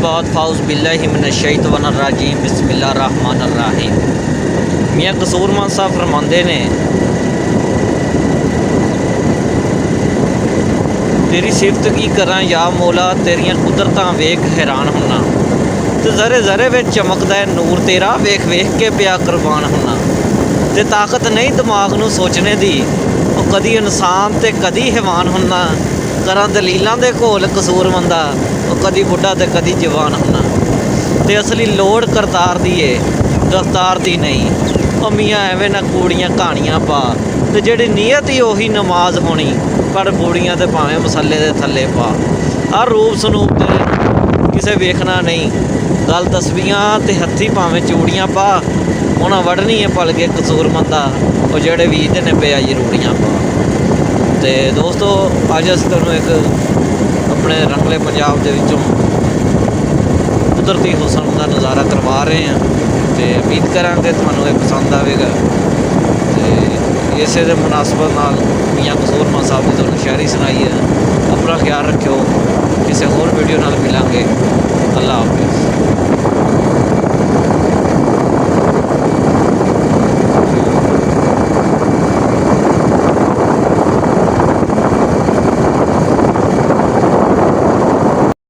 बाद फाउज़ बिल्लाहि मिनश्शैतानिर्रजीम बिस्मिल्लाहिर्रहमानिर्रहीम। मियाँ कसूरमंद साहब फरमाते ने, तेरी सिफत की करा या मौला, तेरियां कुदरतां वेख हैरान होना। ते ज़रे ज़रे विच चमकदा है नूर तेरा, वेख वेख के पिया कुरबान होना। ते ताकत नहीं दिमाग नूं सोचने दी, ओ कदी इंसान ते कदी हैवान होना। करा दलीलां दे घोल कसूरमंदा, ओ कदी बुढ़ा ते कदी जवान होना। ते असली लोड़ करतार दी है, दफ्तार दी नहीं। ओ मियाँ एवें ना कूड़ियां कहानियां पा, ते जेड़ी नीयत ही ओही नमाज होनी। पर बूड़ियां ते भावें मसले दे थल्ले पा। हर रूप सनूप ते किसे वेखना नहीं, गल तस्बीहां ते हत्थी भावें चूड़ियां पा। उन्हां वढ़नी है पलके कसूरमंदा, ओ जेड़े वीजदे ने पिया जरूड़ियां पा। तो दोस्तों अज अस तुहानूं एक अपने रंगले पंजाब दे विचों कुदरती हुसन का नज़ारा करवा रहे हैं। तो उम्मीद करांगे तुहानूं ये पसंद आएगा। तो इसे दे मुनासबत नाल मियाँ कसूरमंद साहब की तुहानूं शायरी सुनाई है। अपना ख्याल रखियो, किसी होर वीडियो नाल मिलांगे। अल्लाह हाफिज़।